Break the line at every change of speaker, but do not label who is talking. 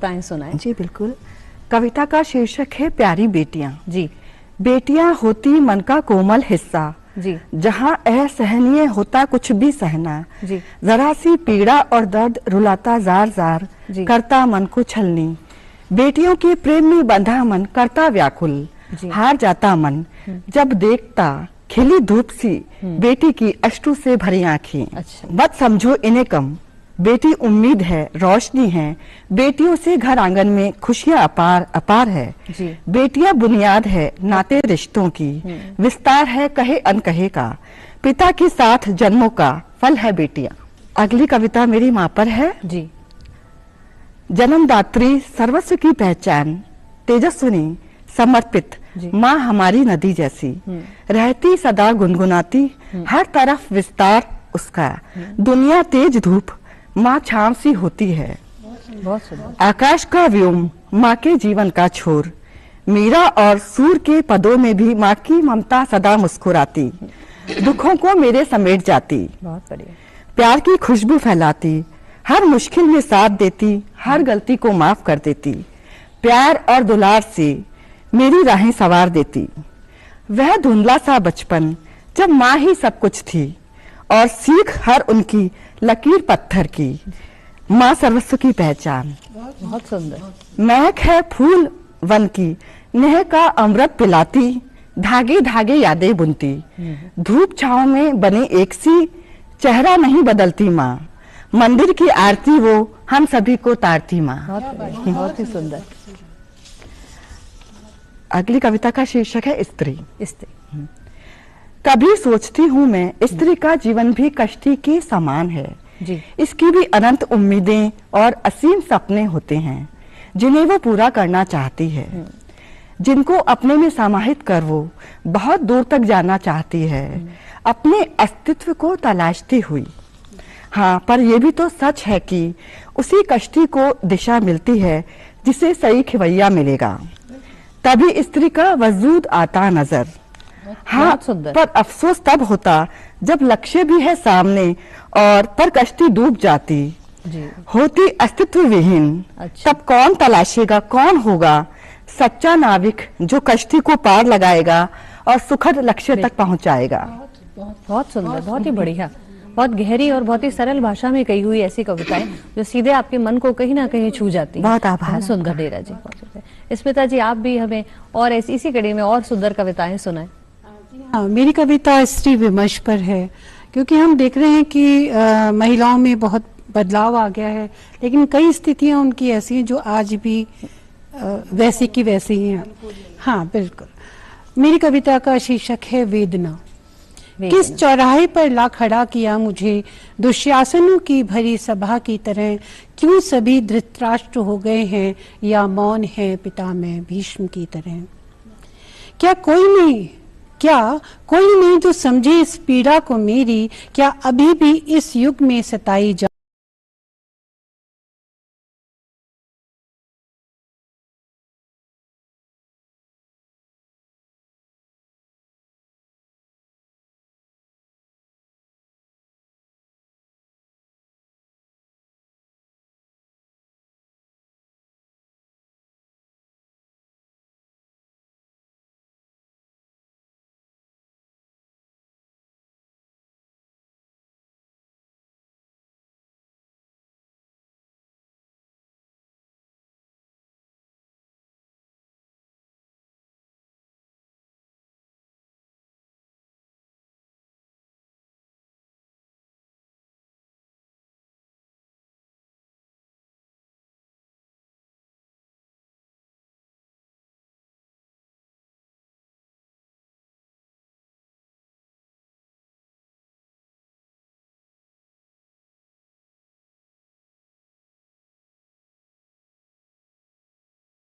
कविताएं सुनाएं।
जी बिल्कुल। कविता का शीर्षक है प्यारी बेटियां।
जी।
बेटियां होती मन का कोमल हिस्सा,
जी।
जहां असहनीय होता कुछ भी सहना।
जी।
जरा सी पीड़ा और दर्द रुलाता जार जार, करता मन को छलनी। बेटियों के प्रेम में बंधा मन करता व्याकुल, हार जाता मन जब देखता खिली धूप सी बेटी की अश्रु से भरी आंखें।
अच्छा।
मत समझो इन्हें कम, बेटी उम्मीद है, रोशनी है। बेटियों से घर आंगन में खुशियां अपार अपार है। बेटियां बुनियाद है नाते रिश्तों की, विस्तार है कहे अनकहे का। पिता के साथ जन्मों का फल है बेटियां। अगली कविता मेरी माँ पर है।
जी।
जन्मदात्री सर्वस्व की पहचान, तेजस्विनी समर्पित माँ हमारी नदी जैसी, रहती सदा गुनगुनाती, हर तरफ विस्तार उसका। दुनिया तेज धूप, माँ छांव सी होती है।
बहुत सुंदर।
आकाश का व्योम, माँ के जीवन का छोर। मीरा और सूर के पदों में भी माँ की ममता सदा मुस्कुराती, दुखों को मेरे समेट जाती।
बहुत बढ़िया।
प्यार की खुशबू फैलाती, हर मुश्किल में साथ देती, हर गलती को माफ कर देती। प्यार और दुलार से मेरी राहें सवार देती। वह धुंधला सा बचपन जब माँ ही सब कुछ थी, और सीख हर उनकी लकीर पत्थर की। माँ सर्वस्व की पहचान।
बहुत सुंदर।
महक है फूल वन की, नेह का अमृत पिलाती, धागे धागे यादें बुनती। धूप छांव में बने एक सी, चेहरा नहीं बदलती माँ। मंदिर की आरती वो हम सभी को तारती माँ।
बहुत ही सुंदर।
अगली कविता का शीर्षक है स्त्री।
स्त्री।
कभी सोचती हूँ मैं, स्त्री का जीवन भी कश्ती के समान है।
जी।
इसकी भी अनंत उम्मीदें और असीम सपने होते हैं, जिन्हें वो पूरा करना चाहती है, जिनको अपने में समाहित कर वो बहुत दूर तक जाना चाहती है, अपने अस्तित्व को तलाशती हुई। हाँ, पर यह भी तो सच है कि उसी कश्ती को दिशा मिलती है जिसे सही खिवैया मिलेगा, तभी स्त्री का वजूद आता नजर। हाँ, पर अफसोस तब होता जब लक्ष्य भी है सामने और पर कश्ती डूब जाती। होती अस्तित्व विहीन। अच्छा। तब कौन तलाशेगा, कौन होगा सच्चा नाविक जो कश्ती को पार लगाएगा और सुखद लक्ष्य तक पहुंचाएगा।
बहुत सुंदर, बहुत ही बढ़िया, बहुत गहरी और बहुत ही सरल भाषा में कही हुई ऐसी कविताएं जो सीधे आपके मन को कहीं ना कहीं छू जाती है।
बहुत आभार।
सुंदर डेरा जी। स्मिता जी, आप भी हमें और इसी कड़ी में और सुंदर कविताएं सुनाएं।
हाँ, मेरी कविता स्त्री विमर्श पर है, क्योंकि हम देख रहे हैं कि महिलाओं में बहुत बदलाव आ गया है, लेकिन कई स्थितियां उनकी ऐसी हैं जो आज भी वैसी की वैसी ही हैं। हाँ बिल्कुल। मेरी कविता का शीर्षक है वेदना। किस चौराहे पर ला खड़ा किया मुझे दुशासनों की भरी सभा की तरह, क्यों सभी धृतराष्ट्र हो गए हैं या मौन है पिता में भीष्म की तरह। क्या कोई नहीं जो समझे इस पीड़ा को मेरी, क्या अभी भी इस युग में सताई जा